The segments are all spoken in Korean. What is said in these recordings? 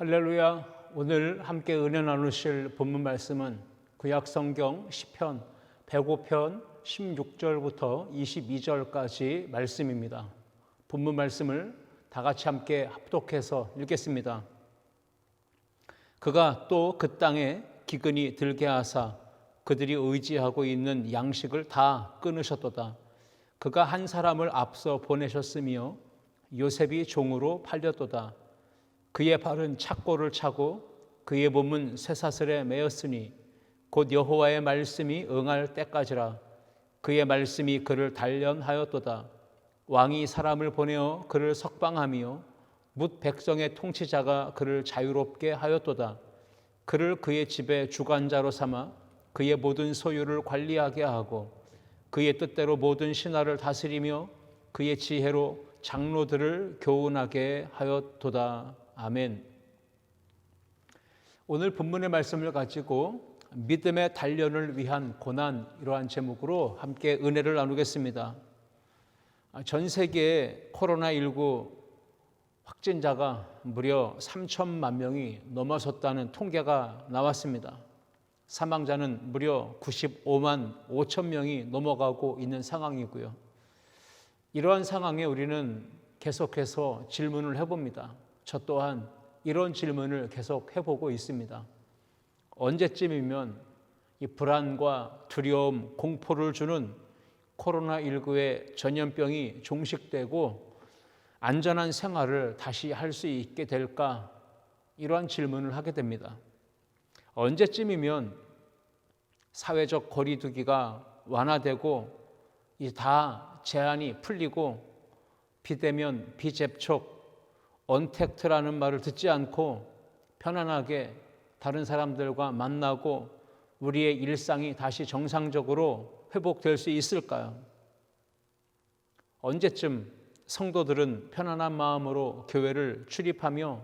할렐루야. 오늘 함께 은혜 나누실 본문 말씀은 구약성경 시편 105편 16절부터 22절까지 말씀입니다. 본문 말씀을 다 같이 함께 합독해서 읽겠습니다. 그가 또 그 땅에 기근이 들게 하사 그들이 의지하고 있는 양식을 다 끊으셨도다. 그가 한 사람을 앞서 보내셨으며 요셉이 종으로 팔렸도다. 그의 발은 착고를 차고 그의 몸은 쇠사슬에 매였으니 곧 여호와의 말씀이 응할 때까지라. 그의 말씀이 그를 단련하였도다. 왕이 사람을 보내어 그를 석방하며 뭇 백성의 통치자가 그를 자유롭게 하였도다. 그를 그의 집의 주관자로 삼아 그의 모든 소유를 관리하게 하고 그의 뜻대로 모든 신하를 다스리며 그의 지혜로 장로들을 교훈하게 하였도다. 아멘. 오늘 본문의 말씀을 가지고 믿음의 단련을 위한 고난, 이러한 제목으로 함께 은혜를 나누겠습니다. 전 세계에 코로나19 확진자가 무려 3천만 명이 넘어섰다는 통계가 나왔습니다. 사망자는 무려 95만 5천 명이 넘어가고 있는 상황이고요. 이러한 상황에 우리는 계속해서 질문을 해봅니다. 저 또한 이런 질문을 계속 해보고 있습니다. 언제쯤이면 이 불안과 두려움, 공포를 주는 코로나19의 전염병이 종식되고 안전한 생활을 다시 할 수 있게 될까? 이러한 질문을 하게 됩니다. 언제쯤이면 사회적 거리두기가 완화되고 이제 다 제한이 풀리고 비대면, 비접촉, 언택트라는 말을 듣지 않고 편안하게 다른 사람들과 만나고 우리의 일상이 다시 정상적으로 회복될 수 있을까요? 언제쯤 성도들은 편안한 마음으로 교회를 출입하며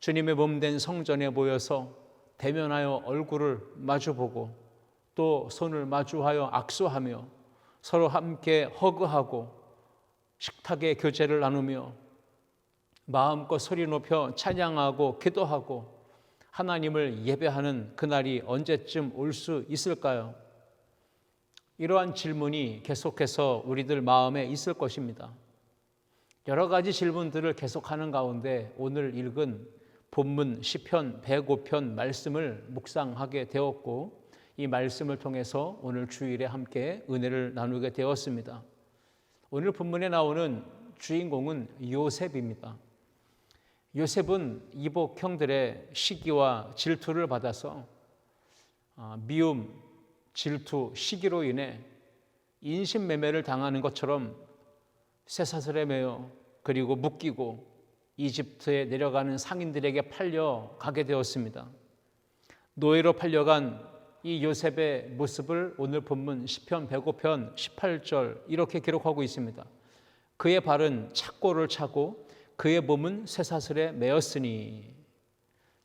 주님의 몸된 성전에 모여서 대면하여 얼굴을 마주보고 또 손을 마주하여 악수하며 서로 함께 허그하고 식탁에 교제를 나누며 마음껏 소리 높여 찬양하고 기도하고 하나님을 예배하는 그날이 언제쯤 올 수 있을까요? 이러한 질문이 계속해서 우리들 마음에 있을 것입니다. 여러 가지 질문들을 계속하는 가운데 오늘 읽은 본문 시편 105편 말씀을 묵상하게 되었고 이 말씀을 통해서 오늘 주일에 함께 은혜를 나누게 되었습니다. 오늘 본문에 나오는 주인공은 요셉입니다. 요셉은 이복 형들의 시기와 질투를 받아서 미움, 질투, 시기로 인해 인신매매를 당하는 것처럼 쇠사슬에 매여 그리고 묶이고 이집트에 내려가는 상인들에게 팔려가게 되었습니다. 노예로 팔려간 이 요셉의 모습을 오늘 본문 시편 105편 18절 이렇게 기록하고 있습니다. 그의 발은 착고를 차고 그의 몸은 쇠사슬에 매였으니.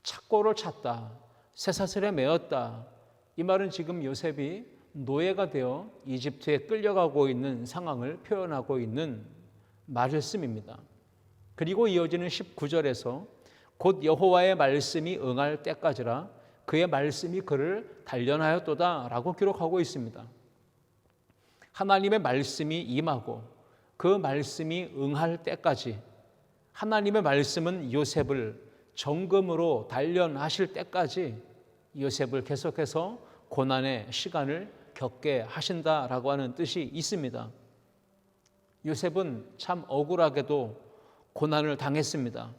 착고를 찼다, 쇠사슬에 매였다. 이 말은 지금 요셉이 노예가 되어 이집트에 끌려가고 있는 상황을 표현하고 있는 말씀입니다. 그리고 이어지는 19절에서 곧 여호와의 말씀이 응할 때까지라 그의 말씀이 그를 단련하였도다 라고 기록하고 있습니다. 하나님의 말씀이 임하고 그 말씀이 응할 때까지, 하나님의 말씀은 요셉을 정금으로 단련하실 때까지 요셉을 계속해서 고난의 시간을 겪게 하신다라고 하는 뜻이 있습니다. 요셉은 참 억울하게도 고난을 당했습니다.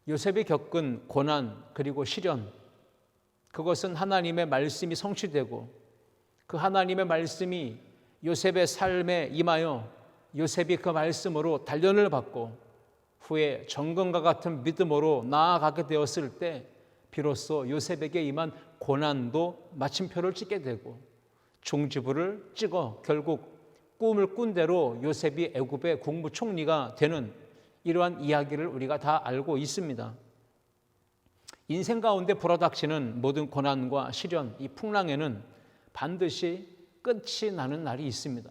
요셉이 겪은 고난 그리고 시련, 그것은 하나님의 말씀이 성취되고 그 하나님의 말씀이 요셉의 삶에 임하여 요셉이 그 말씀으로 단련을 받고 후에 정금과 같은 믿음으로 나아가게 되었을 때 비로소 요셉에게 임한 고난도 마침표를 찍게 되고 종지부를 찍어 결국 꿈을 꾼 대로 요셉이 애굽의 국무총리가 되는 이러한 이야기를 우리가 다 알고 있습니다. 인생 가운데 불어닥치는 모든 고난과 시련, 이 풍랑에는 반드시 끝이 나는 날이 있습니다.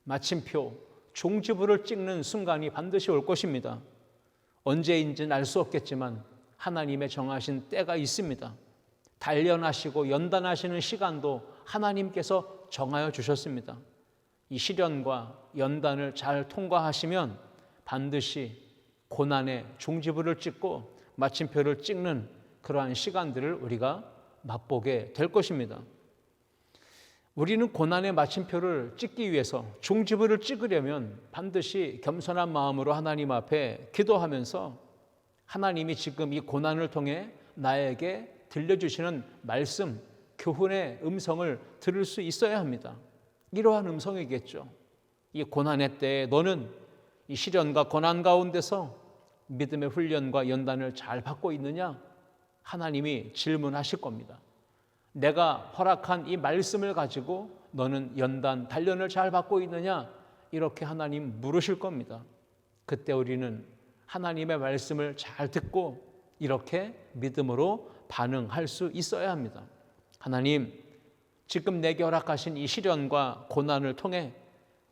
마침표, 종지부를 찍는 순간이 반드시 올 것입니다. 언제인지는 알 수 없겠지만 하나님의 정하신 때가 있습니다. 단련하시고 연단하시는 시간도 하나님께서 정하여 주셨습니다. 이 시련과 연단을 잘 통과하시면 반드시 고난의 종지부를 찍고 마침표를 찍는 그러한 시간들을 우리가 맛보게 될 것입니다. 우리는 고난의 마침표를 찍기 위해서 종지부를 찍으려면 반드시 겸손한 마음으로 하나님 앞에 기도하면서 하나님이 지금 이 고난을 통해 나에게 들려주시는 말씀, 교훈의 음성을 들을 수 있어야 합니다. 이러한 음성이겠죠. 이 고난의 때에 너는 이 시련과 고난 가운데서 믿음의 훈련과 연단을 잘 받고 있느냐? 하나님이 질문하실 겁니다. 내가 허락한 이 말씀을 가지고 너는 연단, 단련을 잘 받고 있느냐? 이렇게 하나님 물으실 겁니다. 그때 우리는 하나님의 말씀을 잘 듣고 이렇게 믿음으로 반응할 수 있어야 합니다. 하나님, 지금 내게 허락하신 이 시련과 고난을 통해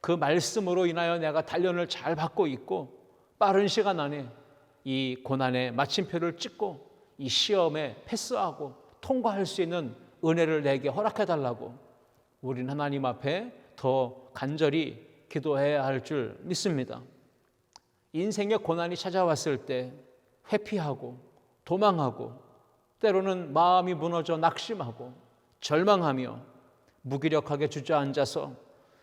그 말씀으로 인하여 내가 단련을 잘 받고 있고 빠른 시간 안에 이 고난의 마침표를 찍고 이 시험에 패스하고 통과할 수 있는 은혜를 내게 허락해달라고 우리는 하나님 앞에 더 간절히 기도해야 할 줄 믿습니다. 인생의 고난이 찾아왔을 때 회피하고 도망하고 때로는 마음이 무너져 낙심하고 절망하며 무기력하게 주저앉아서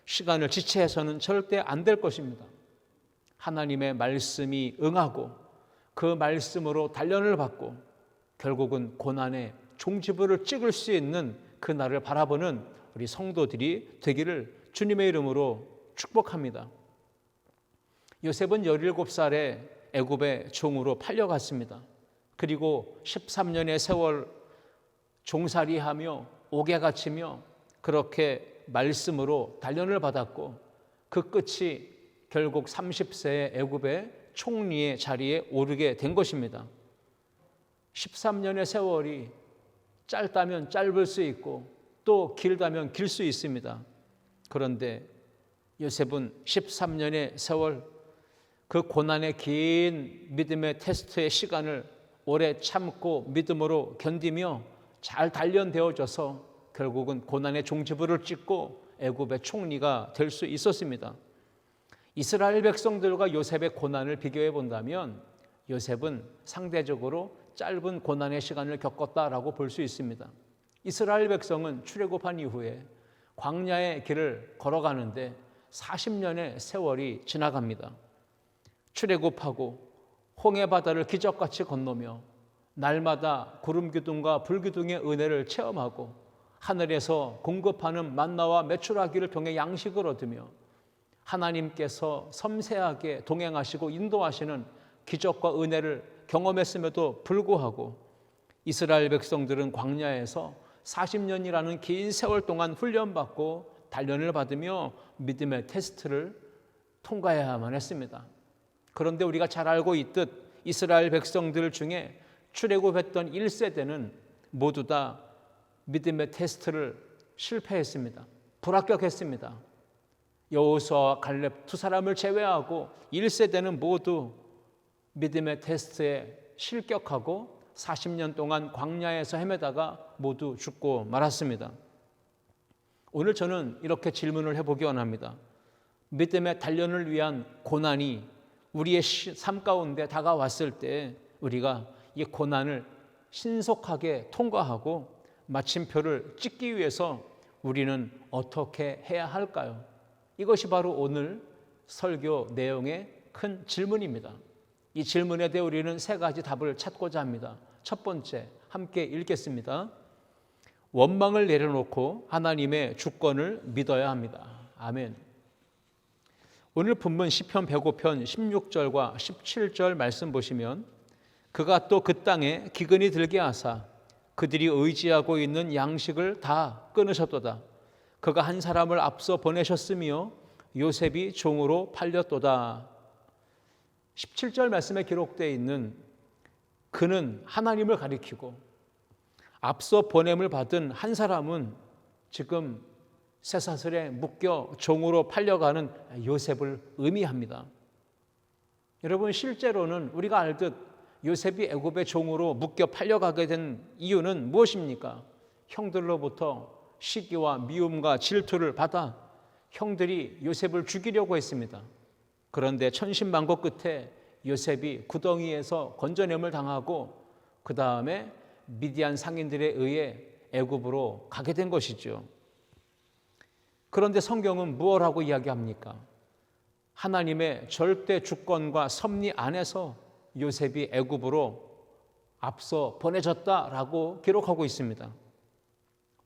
시간을 지체해서는 절대 안 될 것입니다. 하나님의 말씀이 응하고 그 말씀으로 단련을 받고 결국은 고난의 종지부를 찍을 수 있는 그날을 바라보는 우리 성도들이 되기를 주님의 이름으로 축복합니다. 요셉은 17살에 애굽의 종으로 팔려갔습니다. 그리고 13년의 세월 종살이하며 옥에 갇히며 그렇게 말씀으로 단련을 받았고 그 끝이 결국 30세의 애굽의 총리의 자리에 오르게 된 것입니다. 13년의 세월이 짧다면 짧을 수 있고 또 길다면 길 수 있습니다. 그런데 요셉은 13년의 세월 그 고난의 긴 믿음의 테스트의 시간을 오래 참고 믿음으로 견디며 잘 단련되어져서 결국은 고난의 종지부를 찍고 애굽의 총리가 될 수 있었습니다. 이스라엘 백성들과 요셉의 고난을 비교해 본다면 요셉은 상대적으로 짧은 고난의 시간을 겪었다라고 볼 수 있습니다. 이스라엘 백성은 출애굽한 이후에 광야의 길을 걸어가는데 40년의 세월이 지나갑니다. 출애굽하고 홍해 바다를 기적같이 건너며 날마다 구름 기둥과 불 기둥의 은혜를 체험하고 하늘에서 공급하는 만나와 메추라기를 통해 양식을 얻으며 하나님께서 섬세하게 동행하시고 인도하시는 기적과 은혜를 경험했음에도 불구하고 이스라엘 백성들은 광야에서 40년이라는 긴 세월 동안 훈련받고 단련을 받으며 믿음의 테스트를 통과해야만 했습니다. 그런데 우리가 잘 알고 있듯 이스라엘 백성들 중에 출애굽했던 1세대는 모두 다 믿음의 테스트를 실패했습니다. 불합격했습니다. 여호수아와 갈렙 두 사람을 제외하고 1세대는 모두 믿음의 테스트에 실격하고 40년 동안 광야에서 헤매다가 모두 죽고 말았습니다. 오늘 저는 이렇게 질문을 해보기 원합니다. 믿음의 단련을 위한 고난이 우리의 삶 가운데 다가왔을 때 우리가 이 고난을 신속하게 통과하고 마침표를 찍기 위해서 우리는 어떻게 해야 할까요? 이것이 바로 오늘 설교 내용의 큰 질문입니다. 이 질문에 대해 우리는 세 가지 답을 찾고자 합니다. 첫 번째, 함께 읽겠습니다. 원망을 내려놓고 하나님의 주권을 믿어야 합니다. 아멘. 오늘 본문 시편 105편 16절과 17절 말씀 보시면 그가 또 그 땅에 기근이 들게 하사 그들이 의지하고 있는 양식을 다 끊으셨도다. 그가 한 사람을 앞서 보내셨으며 요셉이 종으로 팔렸도다. 17절 말씀에 기록되어 있는 그는 하나님을 가리키고 앞서 보냄을 받은 한 사람은 지금 쇠사슬에 묶여 종으로 팔려가는 요셉을 의미합니다. 여러분, 실제로는 우리가 알듯 요셉이 애굽의 종으로 묶여 팔려가게 된 이유는 무엇입니까? 형들로부터 시기와 미움과 질투를 받아 형들이 요셉을 죽이려고 했습니다. 그런데 천신만고 끝에 요셉이 구덩이에서 건져냄을 당하고 그 다음에 미디안 상인들에 의해 애굽으로 가게 된 것이죠. 그런데 성경은 무엇라고 이야기합니까? 하나님의 절대 주권과 섭리 안에서 요셉이 애굽으로 앞서 보내졌다라고 기록하고 있습니다.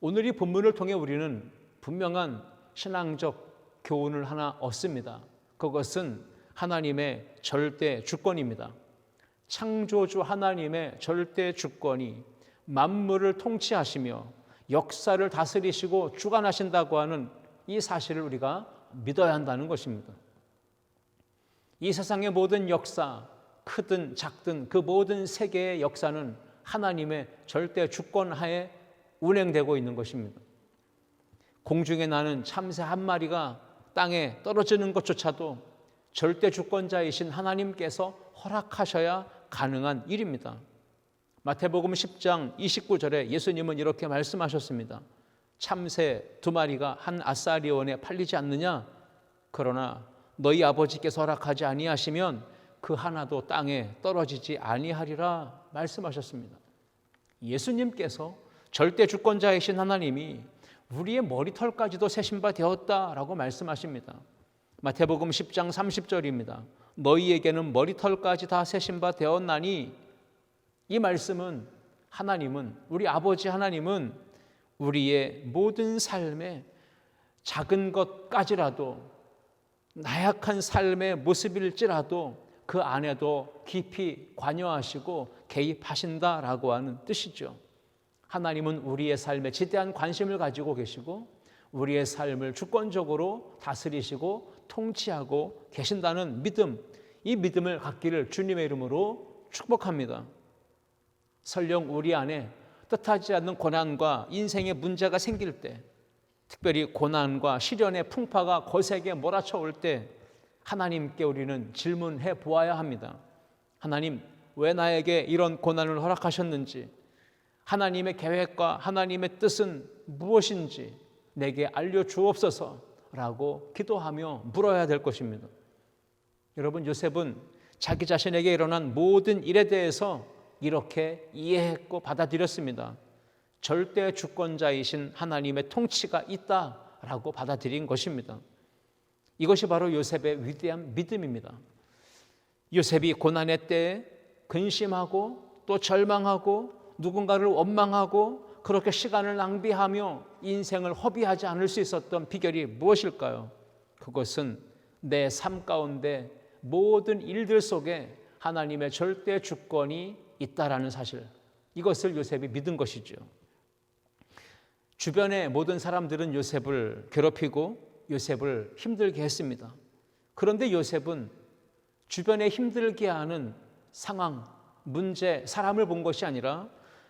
오늘 이 본문을 통해 우리는 분명한 신앙적 교훈을 하나 얻습니다. 그것은 하나님의 절대 주권입니다. 창조주 하나님의 절대 주권이 만물을 통치하시며 역사를 다스리시고 주관하신다고 하는 이 사실을 우리가 믿어야 한다는 것입니다. 이 세상의 모든 역사, 크든 작든 그 모든 세계의 역사는 하나님의 절대 주권 하에 운행되고 있는 것입니다. 공중에 나는 참새 한 마리가 땅에 떨어지는 것조차도 절대 주권자이신 하나님께서 허락하셔야 가능한 일입니다. 마태복음 10장 29절에 예수님은 이렇게 말씀하셨습니다. 참새 2마리가 한 아사리온에 팔리지 않느냐? 그러나 너희 아버지께서 허락하지 아니하시면 그 하나도 땅에 떨어지지 아니하리라 말씀하셨습니다. 예수님께서 절대 주권자이신 하나님이 우리의 머리털까지도 세신 바 되었다라고 말씀하십니다. 마태복음 10장 30절입니다. 너희에게는 머리털까지 다 세신 바 되었나니, 이 말씀은 하나님은, 우리 아버지 하나님은 우리의 모든 삶에 작은 것까지라도, 나약한 삶의 모습일지라도 그 안에도 깊이 관여하시고 개입하신다라고 하는 뜻이죠. 하나님은 우리의 삶에 지대한 관심을 가지고 계시고 우리의 삶을 주권적으로 다스리시고 통치하고 계신다는 믿음, 이 믿음을 갖기를 주님의 이름으로 축복합니다. 설령 우리 안에 뜻하지 않는 고난과 인생의 문제가 생길 때, 특별히 고난과 시련의 풍파가 거세게 몰아쳐올 때 하나님께 우리는 질문해 보아야 합니다. 하나님, 왜 나에게 이런 고난을 허락하셨는지, 하나님의 계획과 하나님의 뜻은 무엇인지 내게 알려주옵소서라고 기도하며 물어야 될 것입니다. 여러분, 요셉은 자기 자신에게 일어난 모든 일에 대해서 이렇게 이해했고 받아들였습니다. 절대 주권자이신 하나님의 통치가 있다라고 받아들인 것입니다. 이것이 바로 요셉의 위대한 믿음입니다. 요셉이 고난의 때에 근심하고 또 절망하고 누군가를 원망하고 그렇게 시간을 낭비하며 인생을 허비하지 않을 수 있었던 비결이 무엇일까요? 그것은 내 삶 가운데 모든 일들 속에 하나님의 절대 주권이 있다라는 사실, 이것을 요셉이 믿은 것이죠. 주변의 모든 사람들은 요셉을 괴롭히고 요셉을 힘들게 했습니다. 그런데 요셉은 주변에 힘들게 하는 상황, 문제, 사람을 본 것이 아니라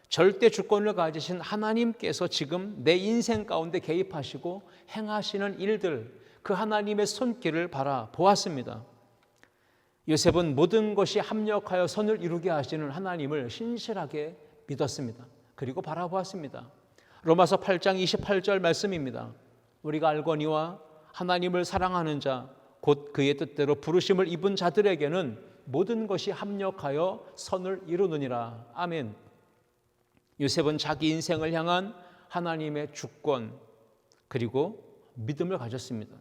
절대 주권을 가지신 하나님께서 지금 내 인생 가운데 개입하시고 행하시는 일들, 그 하나님의 손길을 바라보았습니다. 요셉은 모든 것이 합력하여 선을 이루게 하시는 하나님을 신실하게 믿었습니다. 그리고 바라보았습니다. 로마서 8장 28절 말씀입니다. 우리가 알거니와 하나님을 사랑하는 자, 곧 그의 뜻대로 부르심을 입은 자들에게는 모든 것이 합력하여 선을 이루느니라. 아멘. 요셉은 자기 인생을 향한 하나님의 주권 그리고 믿음을 가졌습니다.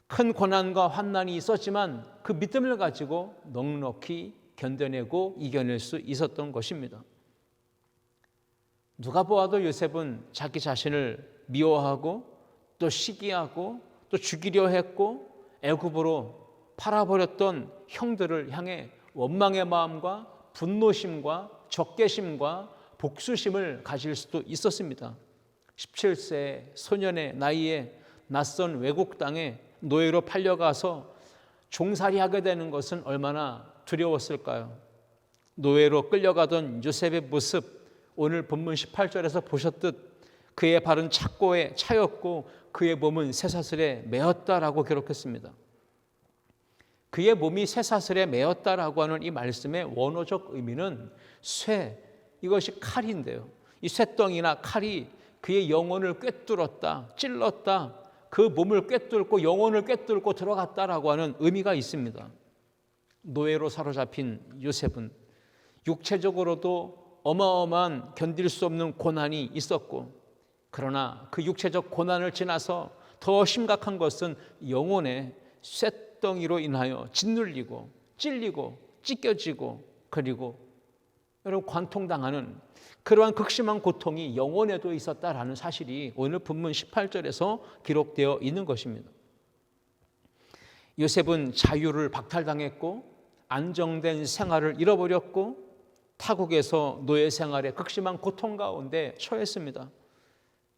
큰 고난과 환난이 있었지만 그 믿음을 가지고 넉넉히 견뎌내고 이겨낼 수 있었던 것입니다. 누가 보아도 요셉은 자기 자신을 미워하고 또 시기하고 또 죽이려 했고 애굽으로 팔아버렸던 형들을 향해 원망의 마음과 분노심과 적개심과 복수심을 가질 수도 있었습니다. 17세 소년의 나이에 낯선 외국 땅에 노예로 팔려가서 종살이하게 되는 것은 얼마나 두려웠을까요? 노예로 끌려가던 요셉의 모습, 오늘 본문 18절에서 보셨듯 그의 발은 착고에 차였고 그의 몸은 쇠사슬에 매었다라고 기록했습니다. 그의 몸이 쇠사슬에 매었다라고 하는 이 말씀의 원어적 의미는 쇠, 이것이 칼인데요. 이 쇠덩이나 칼이 그의 영혼을 꿰뚫었다, 찔렀다, 그 몸을 꿰뚫고 영혼을 꿰뚫고 들어갔다라고 하는 의미가 있습니다. 노예로 사로잡힌 요셉은 육체적으로도 어마어마한 견딜 수 없는 고난이 있었고, 그러나 그 육체적 고난을 지나서 더 심각한 것은 영혼의 쇳덩이로 인하여 짓눌리고 찔리고 찢겨지고, 그리고 여러분 관통당하는 그러한 극심한 고통이 영혼에도 있었다라는 사실이 오늘 본문 18절에서 기록되어 있는 것입니다. 요셉은 자유를 박탈당했고 안정된 생활을 잃어버렸고 타국에서 노예 생활의 극심한 고통 가운데 처했습니다.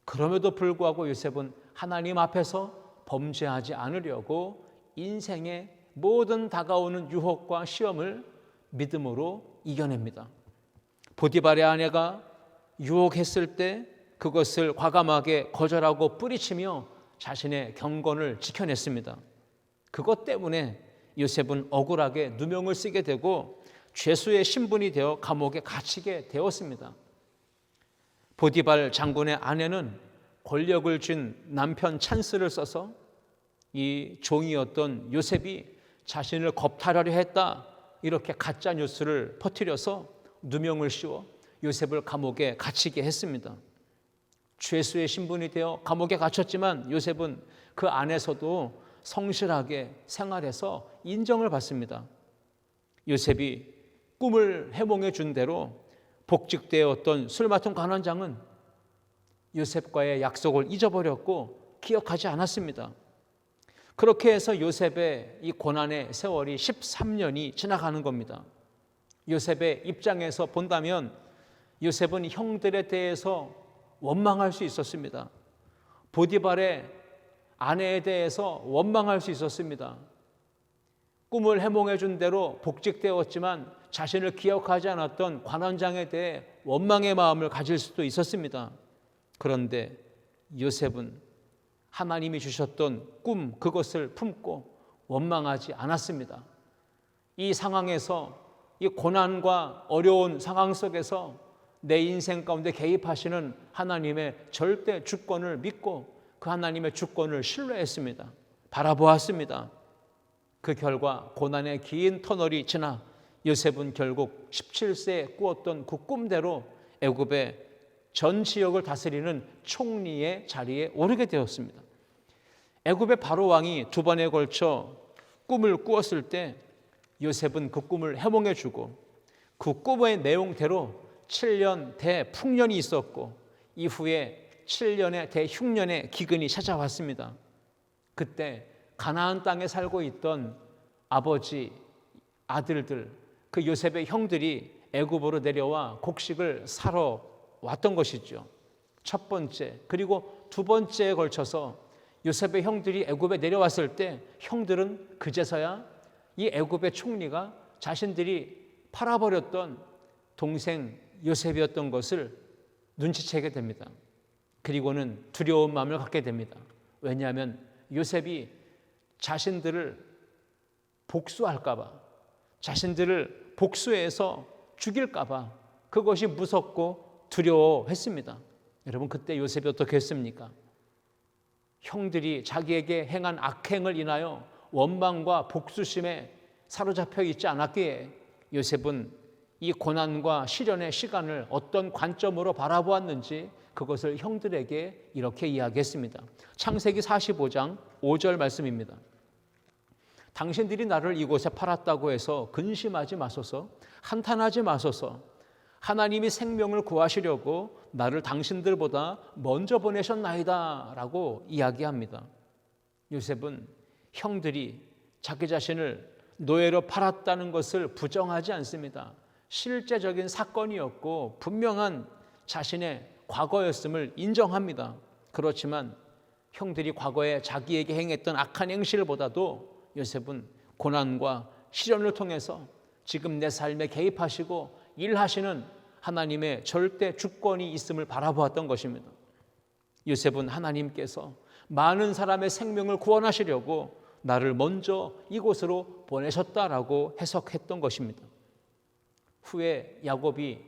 그럼에도 불구하고 요셉은 하나님 앞에서 범죄하지 않으려고 인생의 모든 다가오는 유혹과 시험을 믿음으로 이겨냅니다. 보디발의 아내가 유혹했을 때 그것을 과감하게 거절하고 뿌리치며 자신의 경건을 지켜냈습니다. 그것 때문에 요셉은 억울하게 누명을 쓰게 되고 죄수의 신분이 되어 감옥에 갇히게 되었습니다. 보디발 장군의 아내는 권력을 쥔 남편 찬스를 써서 이 종이었던 요셉이 자신을 겁탈하려 했다, 이렇게 가짜 뉴스를 퍼뜨려서 누명을 씌워 요셉을 감옥에 갇히게 했습니다. 죄수의 신분이 되어 감옥에 갇혔지만 요셉은 그 안에서도 성실하게 생활해서 인정을 받습니다. 요셉이 꿈을 해몽해 준 대로 복직되었던 술 맡은 관원장은 요셉과의 약속을 잊어버렸고 기억하지 않았습니다. 그렇게 해서 요셉의 이 고난의 세월이 13년이 지나가는 겁니다. 요셉의 입장에서 본다면 요셉은 형들에 대해서 원망할 수 있었습니다. 보디발의 아내에 대해서 원망할 수 있었습니다. 꿈을 해몽해 준 대로 복직되었지만 자신을 기억하지 않았던 관원장에 대해 원망의 마음을 가질 수도 있었습니다. 그런데 요셉은 하나님이 주셨던 꿈, 그것을 품고 원망하지 않았습니다. 이 상황에서, 이 고난과 어려운 상황 속에서 내 인생 가운데 개입하시는 하나님의 절대 주권을 믿고 그 하나님의 주권을 신뢰했습니다. 바라보았습니다. 그 결과 고난의 긴 터널이 지나 요셉은 결국 17세에 꾸었던 그 꿈대로 애굽의 전 지역을 다스리는 총리의 자리에 오르게 되었습니다. 애굽의 바로 왕이 두 번에 걸쳐 꿈을 꾸었을 때 요셉은 그 꿈을 해몽해 주고 그 꿈의 내용대로 7년 대풍년이 있었고 이후에 7년의 대흉년의 기근이 찾아왔습니다. 그때 가나안 땅에 살고 있던 아버지, 아들들, 그 요셉의 형들이 애굽으로 내려와 곡식을 사러 왔던 것이죠. 첫 번째 그리고 두 번째에 걸쳐서 요셉의 형들이 애굽에 내려왔을 때 형들은 그제서야 이 애굽의 총리가 자신들이 팔아버렸던 동생 요셉이었던 것을 눈치채게 됩니다. 그리고는 두려운 마음을 갖게 됩니다. 왜냐하면 요셉이 자신들을 복수할까 봐, 자신들을 복수해서 죽일까 봐 그것이 무섭고 두려워했습니다. 여러분, 그때 요셉이 어떻게 했습니까? 형들이 자기에게 행한 악행을 인하여 원망과 복수심에 사로잡혀 있지 않았기에 요셉은 이 고난과 시련의 시간을 어떤 관점으로 바라보았는지 그것을 형들에게 이렇게 이야기했습니다. 창세기 45장 5절 말씀입니다. 당신들이 나를 이곳에 팔았다고 해서 근심하지 마소서, 한탄하지 마소서. 하나님이 생명을 구하시려고 나를 당신들보다 먼저 보내셨나이다 라고 이야기합니다. 요셉은 형들이 자기 자신을 노예로 팔았다는 것을 부정하지 않습니다. 실제적인 사건이었고 분명한 자신의 과거였음을 인정합니다. 그렇지만 형들이 과거에 자기에게 행했던 악한 행실보다도 요셉은 고난과 시련을 통해서 지금 내 삶에 개입하시고 일하시는 하나님의 절대 주권이 있음을 바라보았던 것입니다. 요셉은 하나님께서 많은 사람의 생명을 구원하시려고 나를 먼저 이곳으로 보내셨다라고 해석했던 것입니다. 후에 야곱이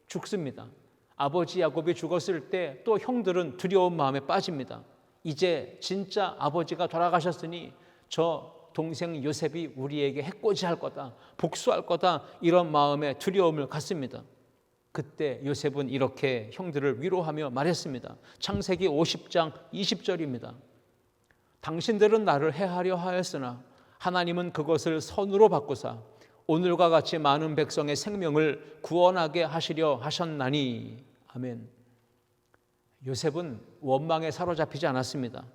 죽습니다. 아버지 야곱이 죽었을 때 또 형들은 두려운 마음에 빠집니다. 이제 진짜 아버지가 돌아가셨으니 저 동생 요셉이 우리에게 해코지할 거다, 복수할 거다, 이런 마음에 두려움을 갖습니다. 그때 요셉은 이렇게 형들을 위로하며 말했습니다. 창세기 50장 20절입니다. 당신들은 나를 해하려 하였으나 하나님은 그것을 선으로 바꾸사 오늘과 같이 많은 백성의 생명을 구원하게 하시려 하셨나니. 아멘. 요셉은 원망에 사로잡히지 않았습니다.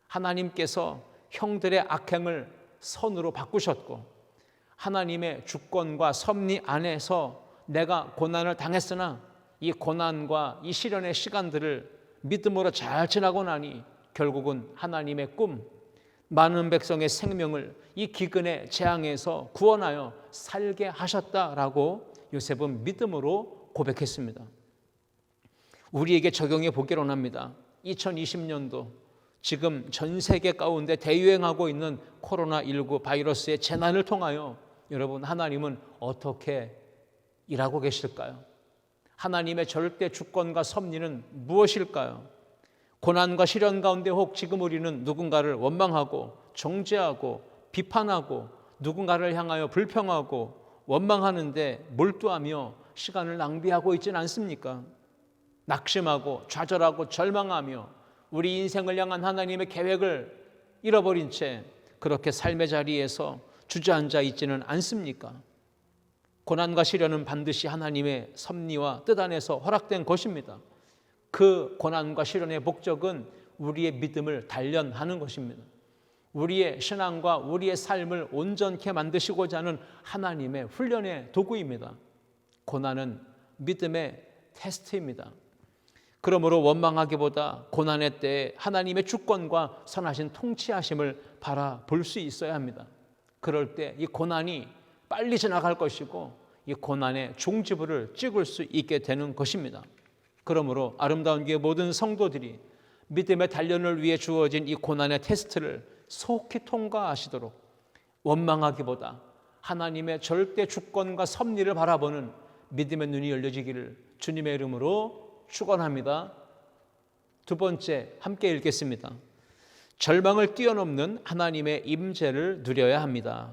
하나님께서 형들의 악행을 선으로 바꾸셨고 하나님의 주권과 섭리 안에서 내가 고난을 당했으나 이 고난과 이 시련의 시간들을 믿음으로 잘 지나고 나니 결국은 하나님의 꿈, 많은 백성의 생명을 이 기근의 재앙에서 구원하여 살게 하셨다라고 요셉은 믿음으로 고백했습니다. 우리에게 적용해 보기를 원합니다. 2020년도 지금 전 세계 가운데 대유행하고 있는 코로나19 바이러스의 재난을 통하여 여러분, 하나님은 어떻게 일하고 계실까요? 하나님의 절대 주권과 섭리는 무엇일까요? 고난과 시련 가운데 혹 지금 우리는 누군가를 원망하고 정죄하고 비판하고 누군가를 향하여 불평하고 원망하는데 몰두하며 시간을 낭비하고 있지는 않습니까? 낙심하고 좌절하고 절망하며 우리 인생을 향한 하나님의 계획을 잃어버린 채 그렇게 삶의 자리에서 주저앉아 있지는 않습니까? 고난과 시련은 반드시 하나님의 섭리와 뜻 안에서 허락된 것입니다. 그 고난과 시련의 목적은 우리의 믿음을 단련하는 것입니다. 우리의 신앙과 우리의 삶을 온전케 만드시고자 하는 하나님의 훈련의 도구입니다. 고난은 믿음의 테스트입니다. 그러므로 원망하기보다 고난의 때에 하나님의 주권과 선하신 통치하심을 바라볼 수 있어야 합니다. 그럴 때 이 고난이 빨리 지나갈 것이고 이 고난의 종지부를 찍을 수 있게 되는 것입니다. 그러므로 아름다운 교회 모든 성도들이 믿음의 단련을 위해 주어진 이 고난의 테스트를 속히 통과하시도록 원망하기보다 하나님의 절대 주권과 섭리를 바라보는 믿음의 눈이 열려지기를 주님의 이름으로 축원합니다. 두 번째, 함께 읽겠습니다. 절망을 뛰어넘는 하나님의 임재를 누려야 합니다.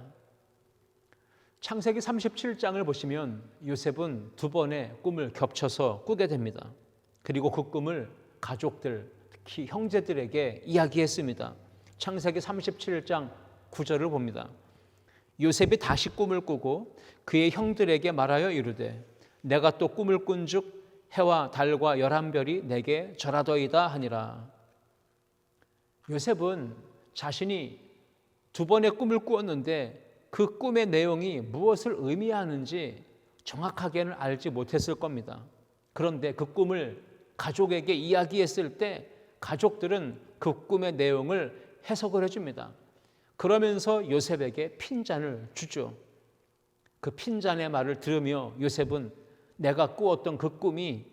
창세기 37장을 보시면 요셉은 두 번의 꿈을 겹쳐서 꾸게 됩니다. 그리고 그 꿈을 가족들, 특히 형제들에게 이야기했습니다. 창세기 37장 9절을 봅니다. 요셉이 다시 꿈을 꾸고 그의 형들에게 말하여 이르되 내가 또 꿈을 꾼즉 해와 달과 11별이 내게 절하더이다 하니라. 요셉은 자신이 두 번의 꿈을 꾸었는데 그 꿈의 내용이 무엇을 의미하는지 정확하게는 알지 못했을 겁니다. 그런데 그 꿈을 가족에게 이야기했을 때 가족들은 그 꿈의 내용을 해석을 해줍니다. 그러면서 요셉에게 핀잔을 주죠. 그 핀잔의 말을 들으며 요셉은 내가 꾸었던 그 꿈이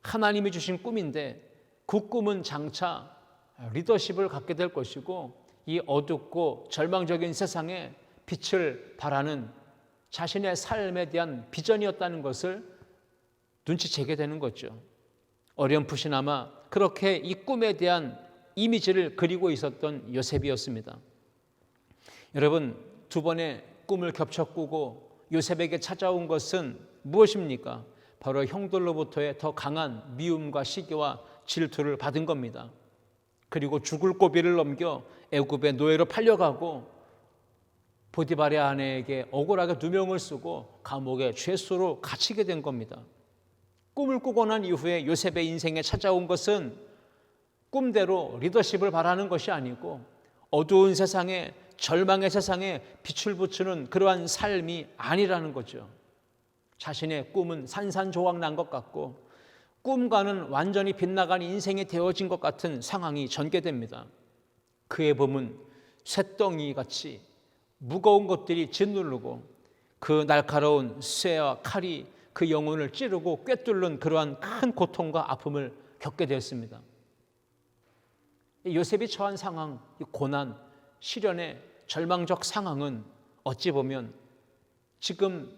하나님이 주신 꿈인데 그 꿈은 장차 리더십을 갖게 될 것이고 이 어둡고 절망적인 세상에 빛을 발하는 자신의 삶에 대한 비전이었다는 것을 눈치채게 되는 거죠. 어렴풋이나마 그렇게 이 꿈에 대한 이미지를 그리고 있었던 요셉이었습니다. 여러분, 두 번의 꿈을 겹쳐 꾸고 요셉에게 찾아온 것은 무엇입니까? 바로 형들로부터의 더 강한 미움과 시기와 질투를 받은 겁니다. 그리고 죽을 고비를 넘겨 애굽의 노예로 팔려가고 보디발의 아내에게 억울하게 누명을 쓰고 감옥의 죄수로 갇히게 된 겁니다. 꿈을 꾸고 난 이후에 요셉의 인생에 찾아온 것은 꿈대로 리더십을 바라는 것이 아니고 어두운 세상에, 절망의 세상에 빛을 비추는 그러한 삶이 아니라는 거죠. 자신의 꿈은 산산조각 난 것 같고 꿈과는 완전히 빗나간 인생이 되어진 것 같은 상황이 전개됩니다. 그의 몸은 쇳덩이같이 무거운 것들이 짓누르고 그 날카로운 쇠와 칼이 그 영혼을 찌르고 꿰뚫는 그러한 큰 고통과 아픔을 겪게 되었습니다. 요셉이 처한 상황, 이 고난, 시련의 절망적 상황은 어찌 보면 지금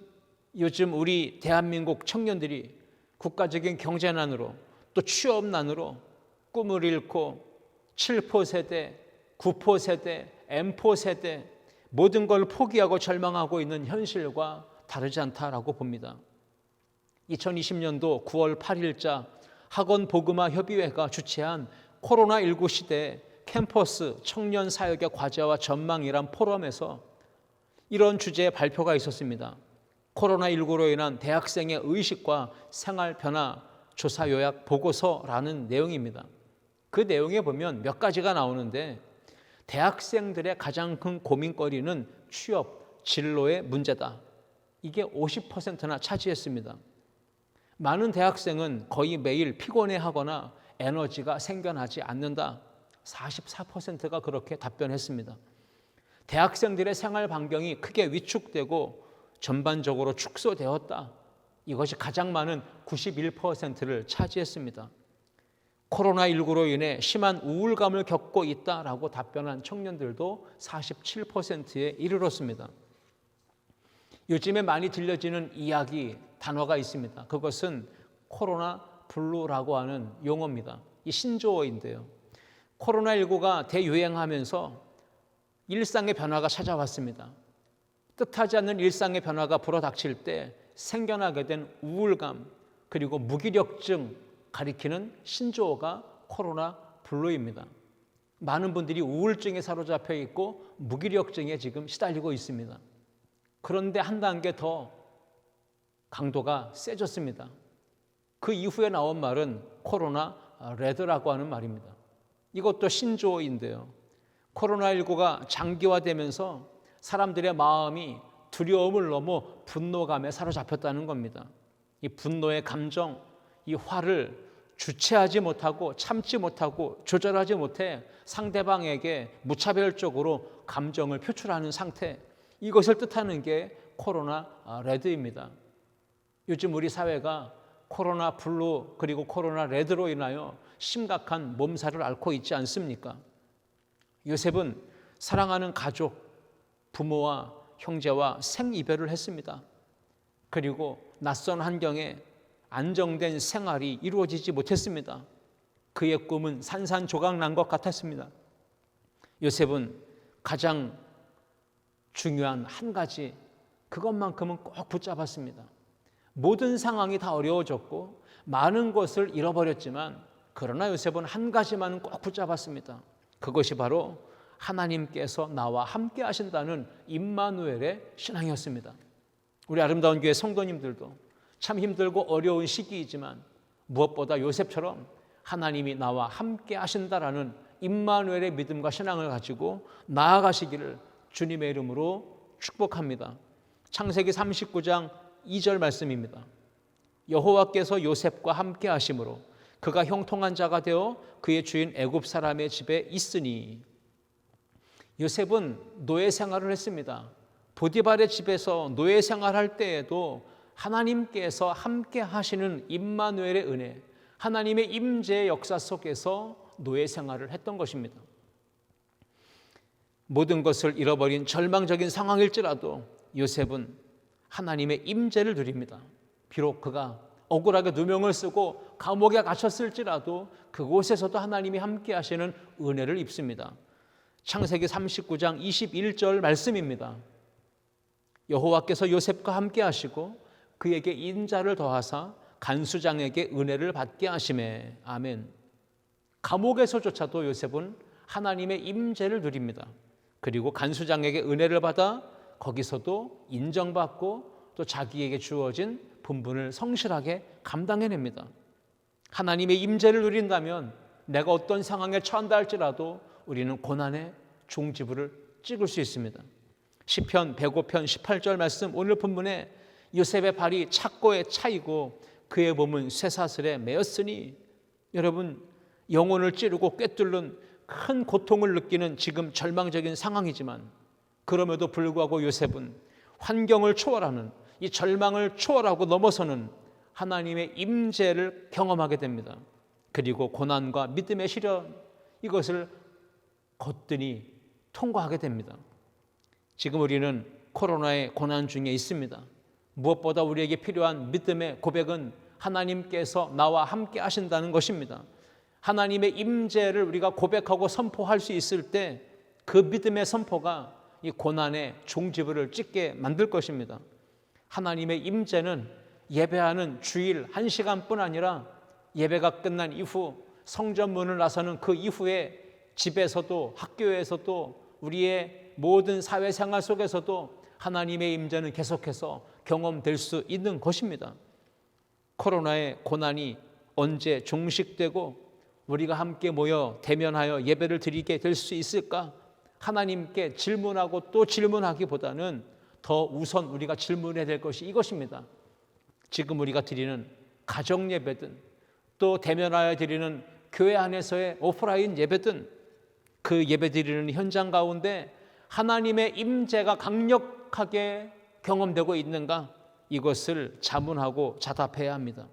요즘 우리 대한민국 청년들이 국가적인 경제난으로 또 취업난으로 꿈을 잃고 7포 세대, 9포 세대, M포 세대 모든 걸 포기하고 절망하고 있는 현실과 다르지 않다라고 봅니다. 2020년도 9월 8일자 학원복음화협의회가 주최한 코로나19 시대 캠퍼스 청년 사역의 과제와 전망이란 포럼에서 이런 주제의 발표가 있었습니다. 코로나19로 인한 대학생의 의식과 생활 변화 조사 요약 보고서라는 내용입니다. 그 내용에 보면 몇 가지가 나오는데 대학생들의 가장 큰 고민거리는 취업, 진로의 문제다. 이게 50%나 차지했습니다. 많은 대학생은 거의 매일 피곤해하거나 에너지가 생겨나지 않는다. 44%가 그렇게 답변했습니다. 대학생들의 생활 반경이 크게 위축되고 전반적으로 축소되었다. 이것이 가장 많은 91%를 차지했습니다. 코로나19로 인해 심한 우울감을 겪고 있다라고 답변한 청년들도 47%에 이르렀습니다. 요즘에 많이 들려지는 이야기, 단어가 있습니다. 그것은 코로나 블루라고 하는 용어입니다. 이 신조어인데요. 코로나19가 대유행하면서 일상의 변화가 찾아왔습니다. 뜻하지 않는 일상의 변화가 불어닥칠 때 생겨나게 된 우울감 그리고 무기력증 가리키는 신조어가 코로나 블루입니다. 많은 분들이 우울증에 사로잡혀 있고 무기력증에 지금 시달리고 있습니다. 그런데 한 단계 더 강도가 세졌습니다. 그 이후에 나온 말은 코로나 레드라고 하는 말입니다. 이것도 신조어인데요. 코로나19가 장기화되면서 사람들의 마음이 두려움을 넘어 분노감에 사로잡혔다는 겁니다. 이 분노의 감정, 이 화를 주체하지 못하고 참지 못하고 조절하지 못해 상대방에게 무차별적으로 감정을 표출하는 상태, 이것을 뜻하는 게 코로나 레드입니다. 요즘 우리 사회가 코로나 블루 그리고 코로나 레드로 인하여 심각한 몸살을 앓고 있지 않습니까? 요셉은 사랑하는 가족, 부모와 형제와 생이별을 했습니다. 그리고 낯선 환경에 안정된 생활이 이루어지지 못했습니다. 그의 꿈은 산산조각 난 것 같았습니다. 요셉은 가장 중요한 한 가지, 그것만큼은 꼭 붙잡았습니다. 모든 상황이 다 어려워졌고 많은 것을 잃어버렸지만 그러나 요셉은 한 가지만은 꼭 붙잡았습니다. 그것이 바로 하나님께서 나와 함께 하신다는 임마누엘의 신앙이었습니다. 우리 아름다운 교회 성도님들도 참 힘들고 어려운 시기이지만 무엇보다 요셉처럼 하나님이 나와 함께 하신다라는 임마누엘의 믿음과 신앙을 가지고 나아가시기를 주님의 이름으로 축복합니다. 창세기 39장 2절 말씀입니다. 여호와께서 요셉과 함께 하심으로 그가 형통한 자가 되어 그의 주인 애굽 사람의 집에 있으니. 요셉은 노예 생활을 했습니다. 보디발의 집에서 노예 생활할 때에도 하나님께서 함께 하시는 임마누엘의 은혜, 하나님의 임재의 역사 속에서 노예 생활을 했던 것입니다. 모든 것을 잃어버린 절망적인 상황일지라도 요셉은 하나님의 임재를 누립니다. 비록 그가 억울하게 누명을 쓰고 감옥에 갇혔을지라도 그곳에서도 하나님이 함께 하시는 은혜를 입습니다. 창세기 39장 21절 말씀입니다. 여호와께서 요셉과 함께 하시고 그에게 인자를 더하사 간수장에게 은혜를 받게 하시매. 아멘. 감옥에서조차도 요셉은 하나님의 임재를 누립니다. 그리고 간수장에게 은혜를 받아 거기서도 인정받고 또 자기에게 주어진 분분을 성실하게 감당해냅니다. 하나님의 임재를 누린다면 내가 어떤 상황에 처한다 할지라도 우리는 고난의 종지부를 찍을 수 있습니다. 시편 105편 18절 말씀, 오늘 본문에 요셉의 발이 착고에 차이고 그의 몸은 쇠사슬에 매였으니. 여러분, 영혼을 찌르고 꿰뚫는 큰 고통을 느끼는 지금 절망적인 상황이지만 그럼에도 불구하고 요셉은 환경을 초월하는, 이 절망을 초월하고 넘어서는 하나님의 임재를 경험하게 됩니다. 그리고 고난과 믿음의 시련, 이것을 거뜬히 통과하게 됩니다. 지금 우리는 코로나의 고난 중에 있습니다. 무엇보다 우리에게 필요한 믿음의 고백은 하나님께서 나와 함께 하신다는 것입니다. 하나님의 임재를 우리가 고백하고 선포할 수 있을 때 그 믿음의 선포가 이 고난의 종지부를 찍게 만들 것입니다. 하나님의 임재는 예배하는 주일 1시간뿐 아니라 예배가 끝난 이후 성전 문을 나서는 그 이후에 집에서도 학교에서도 우리의 모든 사회생활 속에서도 하나님의 임재는 계속해서 경험될 수 있는 것입니다. 코로나의 고난이 언제 종식되고 우리가 함께 모여 대면하여 예배를 드리게 될 수 있을까? 하나님께 질문하고 또 질문하기보다는 더 우선 우리가 질문해야 될 것이 이것입니다. 지금 우리가 드리는 가정 예배든 또 대면하여 드리는 교회 안에서의 오프라인 예배든 그 예배 드리는 현장 가운데 하나님의 임재가 강력하게 경험되고 있는가? 이것을 자문하고 자답해야 합니다.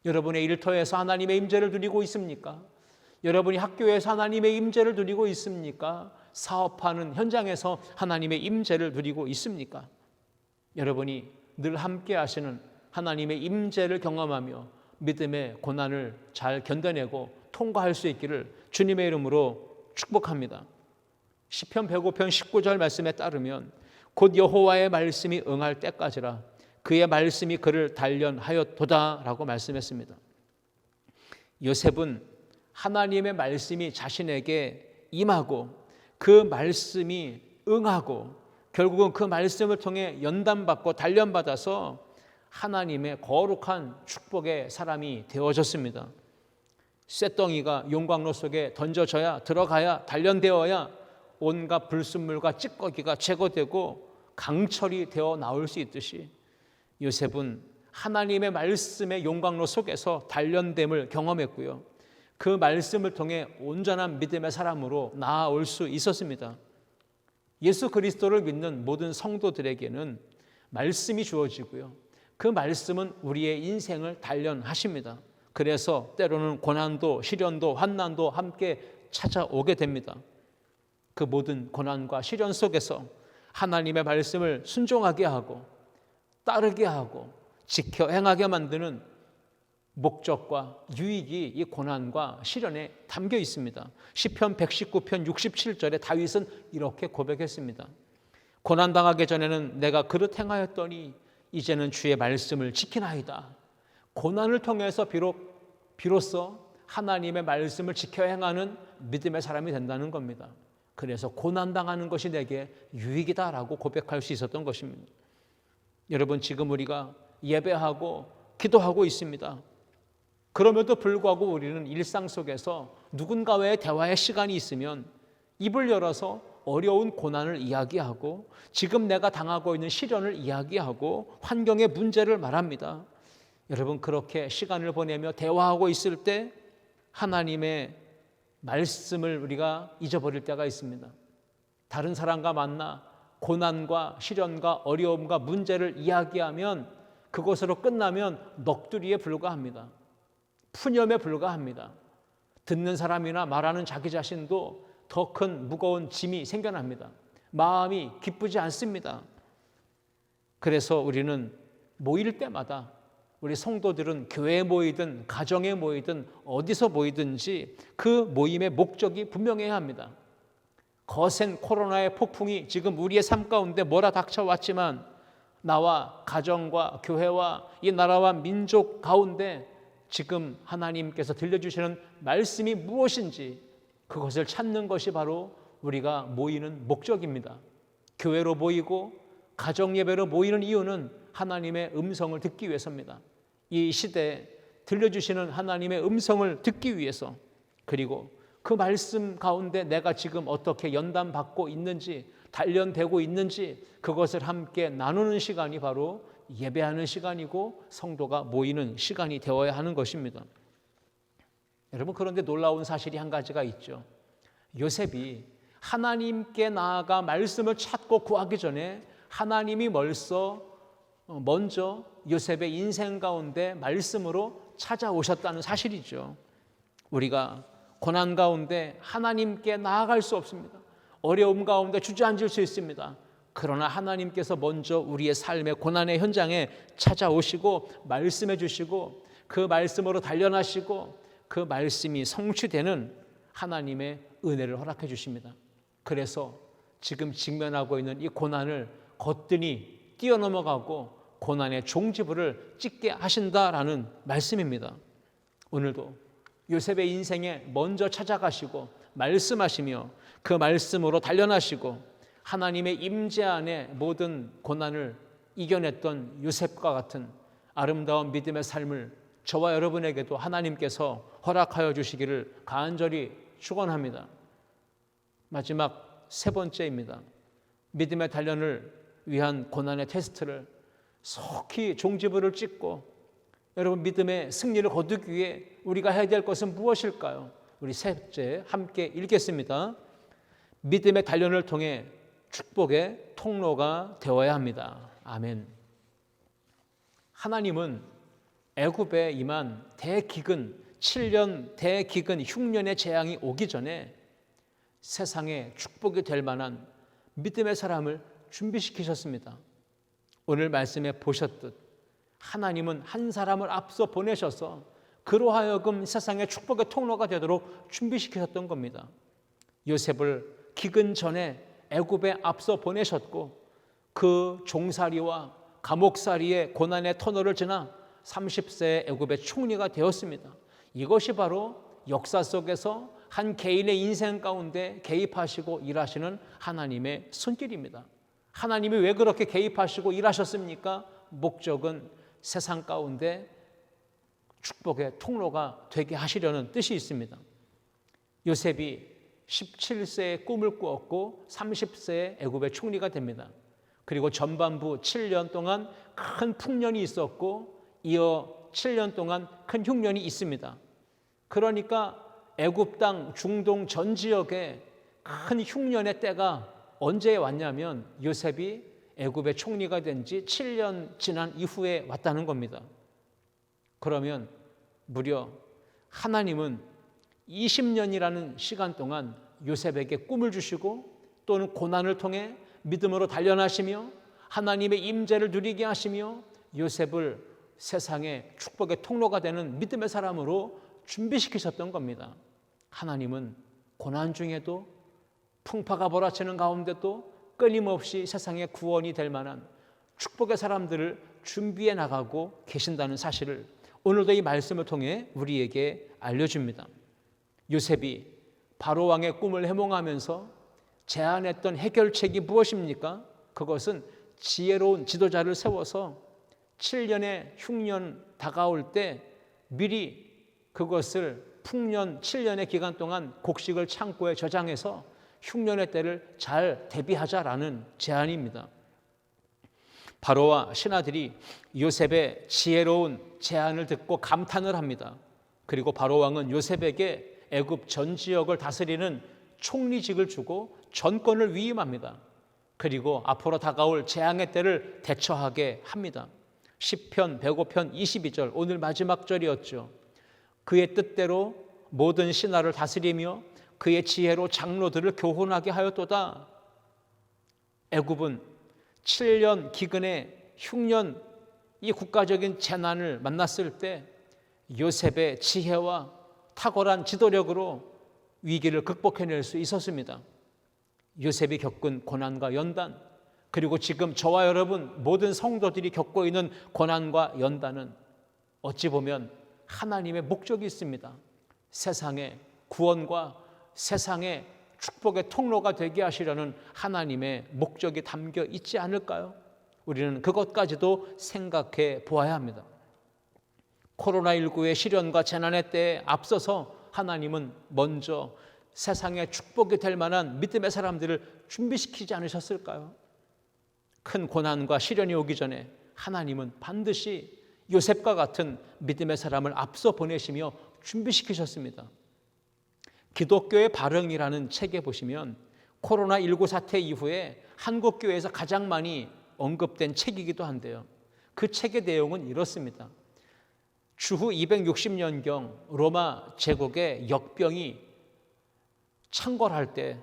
여러분의 일터에서 하나님의 임재를 누리고 있습니까? 여러분이 학교에서 하나님의 임재를 누리고 있습니까? 사업하는 현장에서 하나님의 임재를 누리고 있습니까? 여러분이 늘 함께 하시는 하나님의 임재를 경험하며 믿음의 고난을 잘 견뎌내고 통과할 수 있기를 주님의 이름으로 축복합니다. 시편 105편 19절 말씀에 따르면 곧 여호와의 말씀이 응할 때까지라 그의 말씀이 그를 단련하였도다 라고 말씀했습니다. 요셉은 하나님의 말씀이 자신에게 임하고 그 말씀이 응하고 결국은 그 말씀을 통해 연단받고 단련받아서 하나님의 거룩한 축복의 사람이 되어졌습니다. 쇳덩이가 용광로 속에 던져져야 들어가야 단련되어야 온갖 불순물과 찌꺼기가 제거되고 강철이 되어 나올 수 있듯이 요셉은 하나님의 말씀의 용광로 속에서 단련됨을 경험했고요. 그 말씀을 통해 온전한 믿음의 사람으로 나아올 수 있었습니다. 예수 그리스도를 믿는 모든 성도들에게는 말씀이 주어지고요. 그 말씀은 우리의 인생을 단련하십니다. 그래서 때로는 고난도 시련도 환난도 함께 찾아오게 됩니다. 그 모든 고난과 시련 속에서 하나님의 말씀을 순종하게 하고 따르게 하고 지켜 행하게 만드는 목적과 유익이 이 고난과 시련에 담겨 있습니다. 시편 119편 67절에 다윗은 이렇게 고백했습니다. 고난당하기 전에는 내가 그릇 행하였더니 이제는 주의 말씀을 지키나이다. 고난을 통해서 비로소 하나님의 말씀을 지켜 행하는 믿음의 사람이 된다는 겁니다. 그래서 고난당하는 것이 내게 유익이다라고 고백할 수 있었던 것입니다. 여러분, 지금 우리가 예배하고 기도하고 있습니다. 그럼에도 불구하고 우리는 일상 속에서 누군가와의 대화의 시간이 있으면 입을 열어서 어려운 고난을 이야기하고 지금 내가 당하고 있는 시련을 이야기하고 환경의 문제를 말합니다. 여러분, 그렇게 시간을 보내며 대화하고 있을 때 하나님의 말씀을 우리가 잊어버릴 때가 있습니다. 다른 사람과 만나 고난과 시련과 어려움과 문제를 이야기하면 그것으로 끝나면 넋두리에 불과합니다. 푸념에 불과합니다. 듣는 사람이나 말하는 자기 자신도 더 큰 무거운 짐이 생겨납니다. 마음이 기쁘지 않습니다. 그래서 우리는 모일 때마다 우리 성도들은 교회에 모이든 가정에 모이든 어디서 모이든지 그 모임의 목적이 분명해야 합니다. 거센 코로나의 폭풍이 지금 우리의 삶 가운데 몰아닥쳐왔지만 나와 가정과 교회와 이 나라와 민족 가운데 지금 하나님께서 들려주시는 말씀이 무엇인지 그것을 찾는 것이 바로 우리가 모이는 목적입니다. 교회로 모이고 가정 예배로 모이는 이유는 하나님의 음성을 듣기 위해서입니다. 이 시대에 들려주시는 하나님의 음성을 듣기 위해서, 그리고 그 말씀 가운데 내가 지금 어떻게 연단받고 있는지, 단련되고 있는지 그것을 함께 나누는 시간이 바로 예배하는 시간이고 성도가 모이는 시간이 되어야 하는 것입니다. 여러분, 그런데 놀라운 사실이 한 가지가 있죠. 요셉이 하나님께 나아가 말씀을 찾고 구하기 전에 하나님이 먼저 요셉의 인생 가운데 말씀으로 찾아오셨다는 사실이죠. 우리가 고난 가운데 하나님께 나아갈 수 없습니다. 어려움 가운데 주저앉을 수 있습니다. 그러나 하나님께서 먼저 우리의 삶의 고난의 현장에 찾아오시고 말씀해 주시고 그 말씀으로 단련하시고 그 말씀이 성취되는 하나님의 은혜를 허락해 주십니다. 그래서 지금 직면하고 있는 이 고난을 거뜬히 뛰어넘어가고 고난의 종지부를 찍게 하신다라는 말씀입니다. 오늘도 요셉의 인생에 먼저 찾아가시고 말씀하시며 그 말씀으로 단련하시고 하나님의 임재 안에 모든 고난을 이겨냈던 요셉과 같은 아름다운 믿음의 삶을 저와 여러분에게도 하나님께서 허락하여 주시기를 간절히 축원합니다. 마지막 세 번째입니다. 믿음의 단련을 위한 고난의 테스트를 속히 종지부를 찍고 여러분 믿음의 승리를 거두기 위해 우리가 해야 될 것은 무엇일까요? 우리 셋째 함께 읽겠습니다. 믿음의 단련을 통해 축복의 통로가 되어야 합니다. 아멘. 하나님은 애굽에 임한 대기근 7년 대기근 흉년의 재앙이 오기 전에 세상에 축복이 될 만한 믿음의 사람을 준비시키셨습니다. 오늘 말씀에 보셨듯 하나님은 한 사람을 앞서 보내셔서 그로 하여금 세상의 축복의 통로가 되도록 준비시키셨던 겁니다. 요셉을 기근 전에 애굽에 앞서 보내셨고 그 종살이와 감옥살이의 고난의 터널을 지나 30세의 애굽의 총리가 되었습니다. 이것이 바로 역사 속에서 한 개인의 인생 가운데 개입하시고 일하시는 하나님의 손길입니다. 하나님이 왜 그렇게 개입하시고 일하셨습니까? 목적은 세상 가운데 축복의 통로가 되게 하시려는 뜻이 있습니다. 요셉이 17세에 꿈을 꾸었고 30세에 애굽의 총리가 됩니다. 그리고 전반부 7년 동안 큰 풍년이 있었고 이어 7년 동안 큰 흉년이 있습니다. 그러니까 애굽 땅 중동 전 지역에 큰 흉년의 때가 언제 왔냐면 요셉이 애굽의 총리가 된 지 7년 지난 이후에 왔다는 겁니다. 그러면 무려 하나님은 20년이라는 시간 동안 요셉에게 꿈을 주시고 또는 고난을 통해 믿음으로 단련하시며 하나님의 임재를 누리게 하시며 요셉을 세상의 축복의 통로가 되는 믿음의 사람으로 준비시키셨던 겁니다. 하나님은 고난 중에도 풍파가 몰아치는 가운데도 끊임없이 세상의 구원이 될 만한 축복의 사람들을 준비해 나가고 계신다는 사실을 오늘도 이 말씀을 통해 우리에게 알려줍니다. 요셉이 바로 왕의 꿈을 해몽하면서 제안했던 해결책이 무엇입니까? 그것은 지혜로운 지도자를 세워서 7년의 흉년 다가올 때 미리 그것을 풍년 7년의 기간 동안 곡식을 창고에 저장해서 흉년의 때를 잘 대비하자라는 제안입니다. 바로와 신하들이 요셉의 지혜로운 제안을 듣고 감탄을 합니다. 그리고 바로 왕은 요셉에게 애굽 전 지역을 다스리는 총리직을 주고 전권을 위임합니다. 그리고 앞으로 다가올 재앙의 때를 대처하게 합니다. 시편 105편 22절 오늘 마지막 절이었죠. 그의 뜻대로 모든 신하를 다스리며 그의 지혜로 장로들을 교훈하게 하였도다. 애굽은 7년 기근의 흉년 이 국가적인 재난을 만났을 때 요셉의 지혜와 탁월한 지도력으로 위기를 극복해낼 수 있었습니다. 요셉이 겪은 고난과 연단 그리고 지금 저와 여러분 모든 성도들이 겪고 있는 고난과 연단은 어찌 보면 하나님의 목적이 있습니다. 세상의 구원과 세상의 축복의 통로가 되게 하시려는 하나님의 목적이 담겨 있지 않을까요? 우리는 그것까지도 생각해 보아야 합니다. 코로나19의 시련과 재난의 때에 앞서서 하나님은 먼저 세상에 축복이 될 만한 믿음의 사람들을 준비시키지 않으셨을까요? 큰 고난과 시련이 오기 전에 하나님은 반드시 요셉과 같은 믿음의 사람을 앞서 보내시며 준비시키셨습니다. 기독교의 발흥이라는 책에 보시면 코로나19 사태 이후에 한국교회에서 가장 많이 언급된 책이기도 한데요. 그 책의 내용은 이렇습니다. 주후 260년경 로마 제국의 역병이 창궐할 때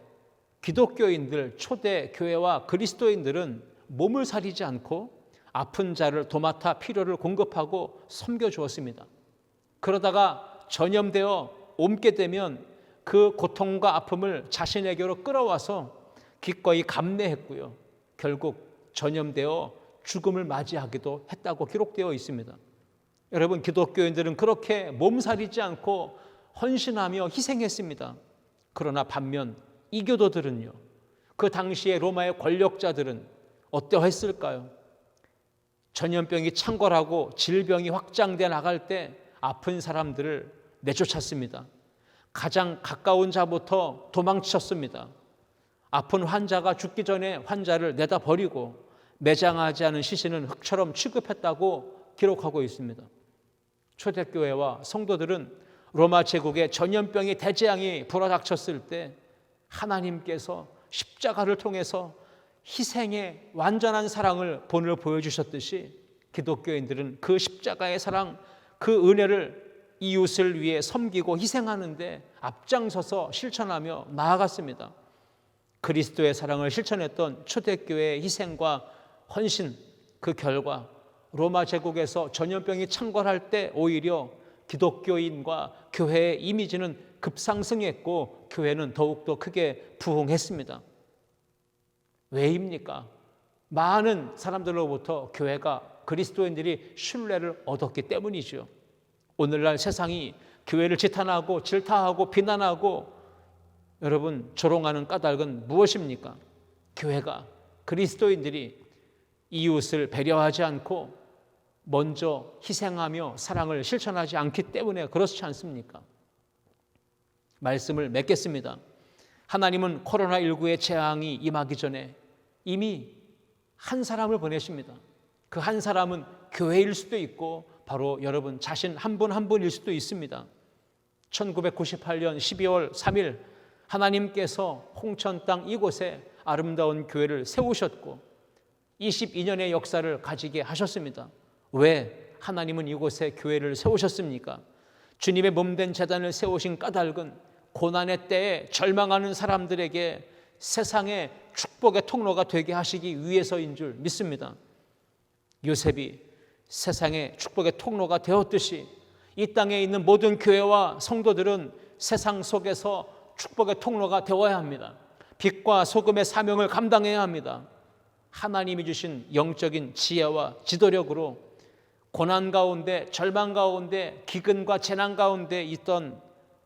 기독교인들, 초대 교회와 그리스도인들은 몸을 사리지 않고 아픈 자를 도맡아 필요를 공급하고 섬겨주었습니다. 그러다가 전염되어 옮게 되면 그 고통과 아픔을 자신에게로 끌어와서 기꺼이 감내했고요. 결국 전염되어 죽음을 맞이하기도 했다고 기록되어 있습니다. 여러분, 기독교인들은 그렇게 몸살이지 않고 헌신하며 희생했습니다. 그러나 반면 이교도들은요, 그 당시에 로마의 권력자들은 어떠했을까요? 전염병이 창궐하고 질병이 확장돼 나갈 때 아픈 사람들을 내쫓았습니다. 가장 가까운 자부터 도망쳤습니다. 아픈 환자가 죽기 전에 환자를 내다 버리고 매장하지 않은 시신은 흙처럼 취급했다고 기록하고 있습니다. 초대교회와 성도들은 로마 제국의 전염병의 대재앙이 불어닥쳤을 때 하나님께서 십자가를 통해서 희생의 완전한 사랑을 본을 보여주셨듯이 기독교인들은 그 십자가의 사랑, 그 은혜를 이웃을 위해 섬기고 희생하는데 앞장서서 실천하며 나아갔습니다. 그리스도의 사랑을 실천했던 초대교회의 희생과 헌신, 그 결과 로마 제국에서 전염병이 창궐할 때 오히려 기독교인과 교회의 이미지는 급상승했고 교회는 더욱더 크게 부흥했습니다. 왜입니까? 많은 사람들로부터 교회가, 그리스도인들이 신뢰를 얻었기 때문이죠. 오늘날 세상이 교회를 지탄하고 질타하고 비난하고 여러분 조롱하는 까닭은 무엇입니까? 교회가, 그리스도인들이 이웃을 배려하지 않고 먼저 희생하며 사랑을 실천하지 않기 때문에 그렇지 않습니까? 말씀을 맺겠습니다. 하나님은 코로나19의 재앙이 임하기 전에 이미 한 사람을 보내십니다. 그 한 사람은 교회일 수도 있고 바로 여러분 자신 한 분 한 분일 수도 있습니다. 1998년 12월 3일 하나님께서 홍천 땅 이곳에 아름다운 교회를 세우셨고 22년의 역사를 가지게 하셨습니다. 왜 하나님은 이곳에 교회를 세우셨습니까? 주님의 몸된 제단을 세우신 까닭은 고난의 때에 절망하는 사람들에게 세상의 축복의 통로가 되게 하시기 위해서인 줄 믿습니다. 요셉이 세상의 축복의 통로가 되었듯이 이 땅에 있는 모든 교회와 성도들은 세상 속에서 축복의 통로가 되어야 합니다. 빛과 소금의 사명을 감당해야 합니다. 하나님이 주신 영적인 지혜와 지도력으로 고난 가운데, 절망 가운데, 기근과 재난 가운데 있던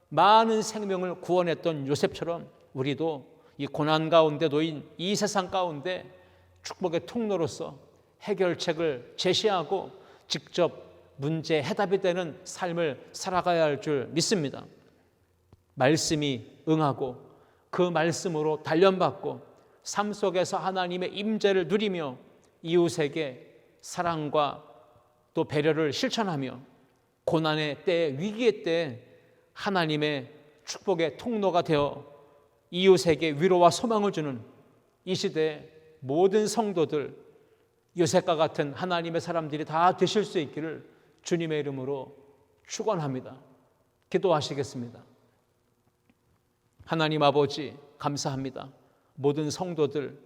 많은 생명을 구원했던 요셉처럼 우리도 이 고난 가운데 놓인 이 세상 가운데 축복의 통로로서 해결책을 제시하고 직접 문제 해답이 되는 삶을 살아가야 할 줄 믿습니다. 말씀이 응하고 그 말씀으로 단련받고 삶 속에서 하나님의 임재를 누리며 이웃에게 사랑과 또 배려를 실천하며 고난의 때, 위기의 때 하나님의 축복의 통로가 되어 이웃에게 위로와 소망을 주는 이 시대의 모든 성도들, 요셉과 같은 하나님의 사람들이 다 되실 수 있기를 주님의 이름으로 축원합니다. 기도하시겠습니다. 하나님 아버지 감사합니다. 모든 성도들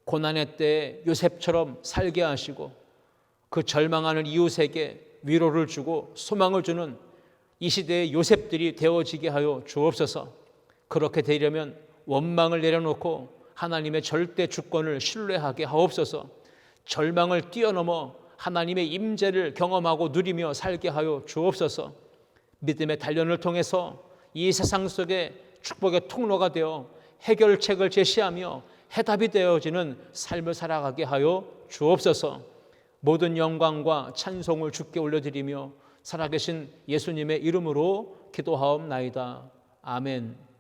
고난의 때에 요셉처럼 살게 하시고 그 절망하는 이웃에게 위로를 주고 소망을 주는 이 시대의 요셉들이 되어지게 하여 주옵소서. 그렇게 되려면 원망을 내려놓고 하나님의 절대 주권을 신뢰하게 하옵소서. 절망을 뛰어넘어 하나님의 임재를 경험하고 누리며 살게 하여 주옵소서. 믿음의 단련을 통해서 이 세상 속에 축복의 통로가 되어 해결책을 제시하며 해답이 되어지는 삶을 살아가게 하여 주옵소서. 모든 영광과 찬송을 주께 올려드리며 살아계신 예수님의 이름으로 기도하옵나이다. 아멘.